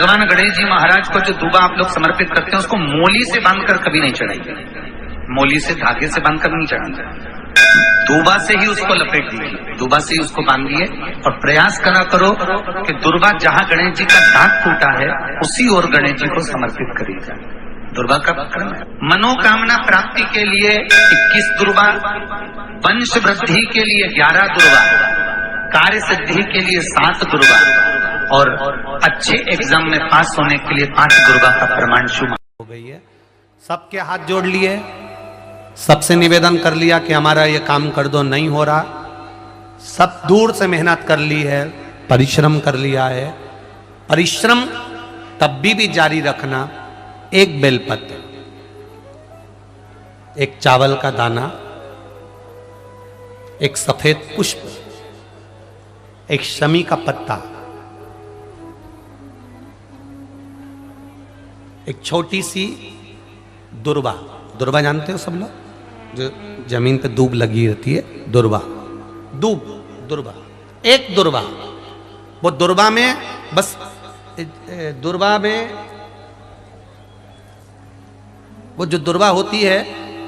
भगवान गणेश जी महाराज को जो दूबा आप लोग समर्पित करते हैं उसको मोली से बांधकर कभी नहीं चढ़ाइए, मोली से धागे से बांधकर नहीं चढ़ाना, दूबा से ही उसको लपेट दीजिए, दूबा से ही उसको बांधिए और प्रयास करा करो कि दुर्बा जहां गणेश जी का दांत फूटा है उसी ओर गणेश जी को समर्पित करिएगा। दुर्बा का क्रम है। मनोकामना प्राप्ति के लिए 21 दुर्बा, वंश वृद्धि के लिए 11 दुर्बा, कार्य सिद्धि के लिए 7 दुर्बा और अच्छे एग्जाम में पास होने के लिए 5 दुर्बा का प्रमाण शुभ हो गई है। सबके हाथ जोड़ लिए, सबसे निवेदन कर लिया कि हमारा ये काम कर दो, नहीं हो रहा। सब दूर से मेहनत कर ली है, परिश्रम कर लिया है। परिश्रम तब भी जारी रखना। एक बेलपत्र, एक चावल का दाना, एक सफेद पुष्प, एक शमी का पत्ता, एक छोटी सी दुर्बा। दुर्बा जानते हो सब लोग, जो जमीन पे दूब लगी रहती है, दुर्बा, दूब, दुर्बा, एक दुर्बा। वो दुर्बा में बस, दुर्बा में वो जो दुर्बा होती है,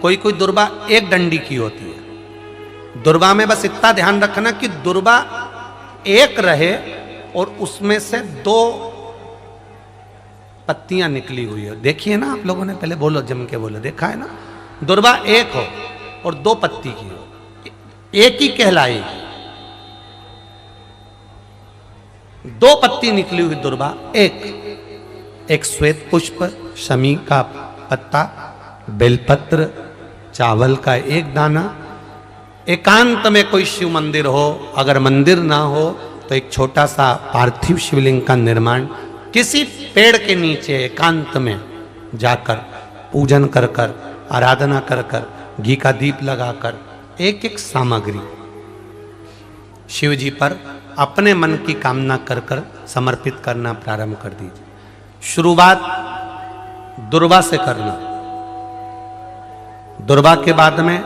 कोई कोई दुर्बा एक डंडी की होती है। दुर्बा में बस इतना ध्यान रखना कि दुर्बा एक रहे और उसमें से 2 पत्तियां निकली हुई हो। देखिए ना आप लोगों ने, पहले बोलो, जम के बोलो, देखा है ना। दुर्बा एक हो और 2 पत्ती की हो, एक ही कहलाएगी। 2 पत्ती निकली हुई दुर्बा, एक श्वेत पुष्प, शमी का पत्ता, बेलपत्र, चावल का एक दाना। एकांत में कोई शिव मंदिर हो, अगर मंदिर ना हो तो एक छोटा सा पार्थिव शिवलिंग का निर्माण किसी पेड़ के नीचे एकांत में जाकर पूजन कर कर, आराधना कर कर, घी का दीप लगाकर एक एक सामग्री शिव जी पर अपने मन की कामना कर कर समर्पित करना प्रारंभ कर दीजिए। शुरुआत दुर्बा से करना। दुर्बा के बाद में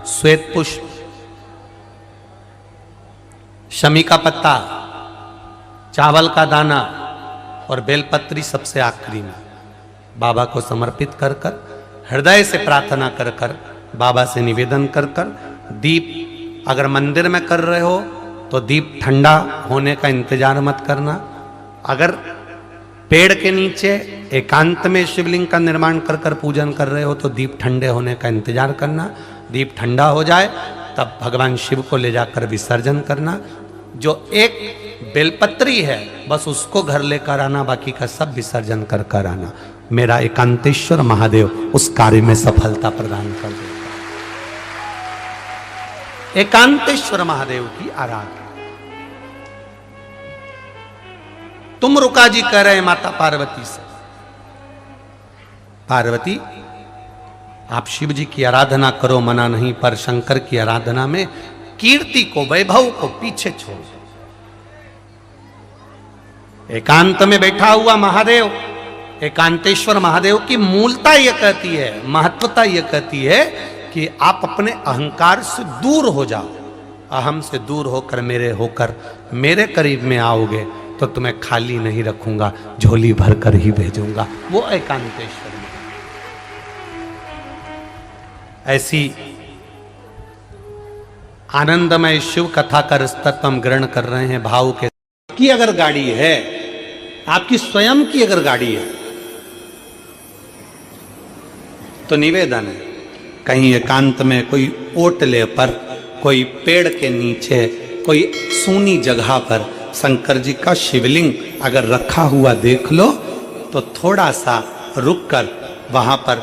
श्वेत पुष्प, शमी का पत्ता, चावल का दाना और बेलपत्री सबसे आखिरी में बाबा को समर्पित कर कर, हृदय से प्रार्थना कर कर, बाबा से निवेदन कर कर, दीप अगर मंदिर में कर रहे हो तो दीप ठंडा होने का इंतजार मत करना। अगर पेड़ के नीचे एकांत में शिवलिंग का निर्माण कर कर पूजन कर रहे हो तो दीप ठंडे होने का इंतजार करना। दीप ठंडा हो जाए तब भगवान शिव को ले जाकर विसर्जन करना। जो एक बेलपत्री है बस उसको घर लेकर आना, बाकी का सब विसर्जन कर कर आना। मेरा एकांतेश्वर महादेव उस कार्य में सफलता प्रदान कर देगा। एकांतेश्वर महादेव की आराधना। तुम रुका जी कह रहे हैं माता पार्वती से, पार्वती आप शिव जी की आराधना करो, मना नहीं, पर शंकर की आराधना में कीर्ति को, वैभव को पीछे छोड़ दो। एकांत में बैठा हुआ महादेव, एकांतेश्वर महादेव की मूलता यह कहती है, महत्वता यह कहती है कि आप अपने अहंकार से दूर हो जाओ। अहम से दूर होकर मेरे करीब में आओगे तो तुम्हें खाली नहीं रखूंगा, झोली भर कर ही भेजूंगा। वो एकांतेश्वर में ऐसी आनंदमय शिव कथा का तत्व हम ग्रहण कर रहे हैं भाव के। की अगर गाड़ी है, आपकी स्वयं की अगर गाड़ी है तो निवेदन है, कहीं एकांत में कोई ओटले पर, कोई पेड़ के नीचे, कोई सूनी जगह पर शंकर जी का शिवलिंग अगर रखा हुआ देख लो तो थोड़ा सा रुक कर वहां पर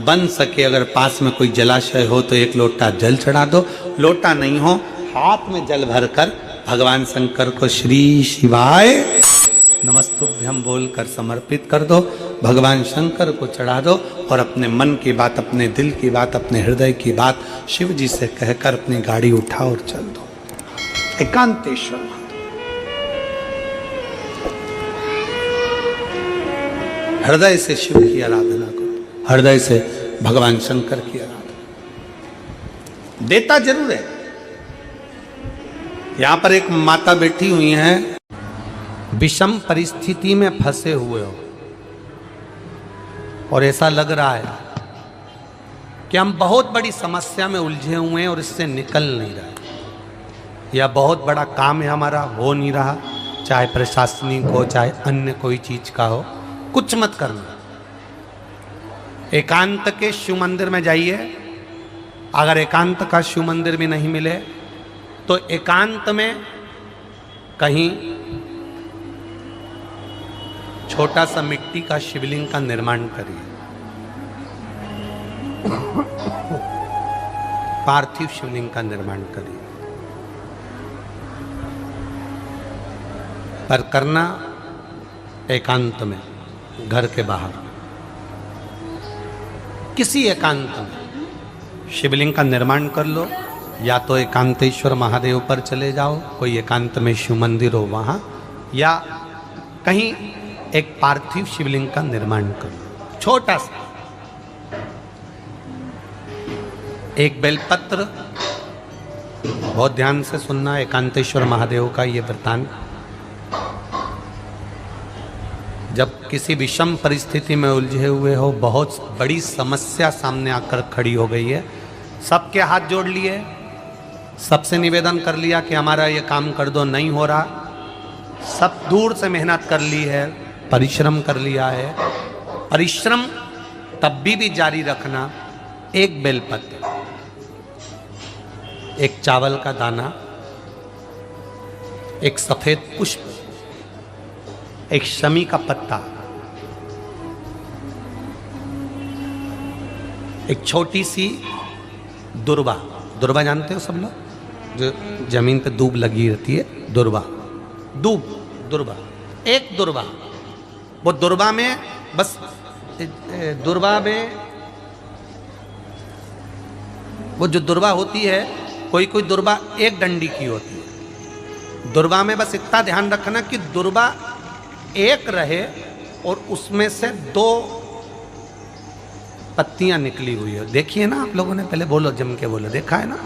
बन सके, अगर पास में कोई जलाशय हो तो 1 लोटा जल चढ़ा दो। लोटा नहीं हो, हाथ में जल भर कर भगवान शंकर को श्री शिवाय नमस्तुभ्यम बोलकर समर्पित कर दो। भगवान शंकर को चढ़ा दो और अपने मन की बात, अपने दिल की बात, अपने हृदय की बात शिव जी से कहकर अपनी गाड़ी उठाओ और चल दो। एकांतेश्वर महादेव, हृदय से शिव की आराधना करो, हृदय से भगवान शंकर की आराधना। देता जरूर है। यहां पर एक माता बैठी हुई हैं, विषम परिस्थिति में फंसे हुए हो और ऐसा लग रहा है कि हम बहुत बड़ी समस्या में उलझे हुए हैं और इससे निकल नहीं रहे, या बहुत बड़ा काम है हमारा, हो नहीं रहा, चाहे प्रशासनिक हो चाहे अन्य कोई चीज का हो, कुछ मत करना। एकांत के शिव मंदिर में जाइए। अगर एकांत का शिव मंदिर भी नहीं मिले तो एकांत में कहीं छोटा सा मिट्टी का शिवलिंग का निर्माण करिए, पार्थिव शिवलिंग का निर्माण करिए, पर करना एकांत में, घर के बाहर किसी एकांत में शिवलिंग का निर्माण कर लो। या तो एकांतेश्वर महादेव पर चले जाओ, कोई एकांत में शिव मंदिर हो वहां, या कहीं एक पार्थिव शिवलिंग का निर्माण करो, छोटा सा। एक बेलपत्र, बहुत ध्यान से सुनना, एकांतेश्वर महादेव का ये वृतांत। जब किसी विषम परिस्थिति में उलझे हुए हो, बहुत बड़ी समस्या सामने आकर खड़ी हो गई है, सबके हाथ जोड़ लिए, सबसे निवेदन कर लिया कि हमारा ये काम कर दो, नहीं हो रहा, सब दूर से मेहनत कर ली है, परिश्रम कर लिया है, परिश्रम तब भी जारी रखना। एक बेलपत्र, एक चावल का दाना, एक सफेद पुष्प, एक शमी का पत्ता, एक छोटी सी दुर्वा। दुर्वा जानते हो सब लोग, जो जमीन पे दूब लगी रहती है, दुर्वा, दुर्वा, एक दुर्वा। वो दुर्वा में बस, दुर्वा में वो जो दुर्वा होती है, कोई कोई दुर्वा एक डंडी की होती है। दुर्वा में बस इतना ध्यान रखना कि दुर्वा एक रहे और उसमें से 2 पत्तियां निकली हुई हो। देखिए ना आप लोगों ने, पहले बोलो, जम के बोलो, देखा है ना?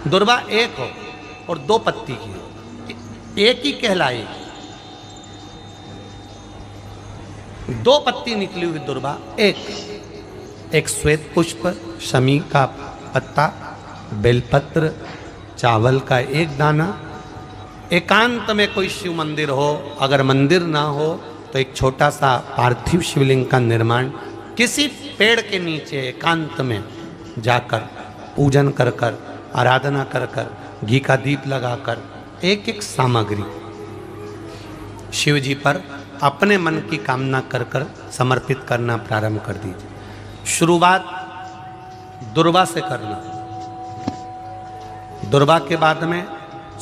दुर्वा एक हो और 2 पत्ती की हो, एक ही कहलाए। 2 पत्ती निकली हुई दुर्वा, एक श्वेत पुष्प, शमी का पत्ता, बेलपत्र, चावल का एक दाना। एकांत में कोई शिव मंदिर हो, अगर मंदिर ना हो तो एक छोटा सा पार्थिव शिवलिंग का निर्माण किसी पेड़ के नीचे एकांत में जाकर पूजन कर कर, आराधना कर कर, घी का दीप लगाकर, एक एक सामग्री शिव जी पर अपने मन की कामना कर कर समर्पित करना प्रारंभ कर दीजिए। शुरुआत दुर्वा से करना। दुर्वा के बाद में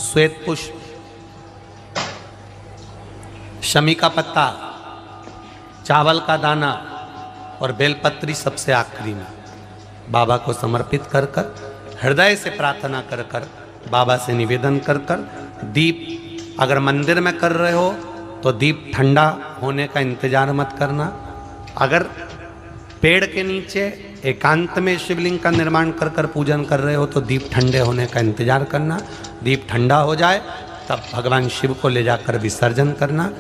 श्वेत पुष्प, शमी का पत्ता, चावल का दाना और बेलपत्री सबसे आखिरी में बाबा को समर्पित कर कर, हृदय से प्रार्थना कर कर, बाबा से निवेदन कर कर, दीप अगर मंदिर में कर रहे हो तो दीप ठंडा होने का इंतजार मत करना। अगर पेड़ के नीचे एकांत में शिवलिंग का निर्माण कर कर पूजन कर रहे हो तो दीप ठंडे होने का इंतजार करना। दीप ठंडा हो जाए तब भगवान शिव को ले जाकर विसर्जन करना।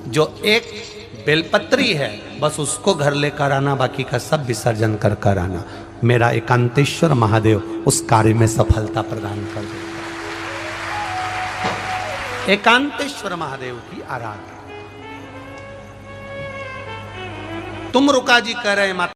जो एक बेलपत्री है बस उसको घर लेकर आना, बाकी का सब विसर्जन कर कर आना। मेरा एकांतेश्वर महादेव उस कार्य में सफलता प्रदान कर देगा। एकांतेश्वर महादेव की आराधना। तुम रुका जी कह रहे माता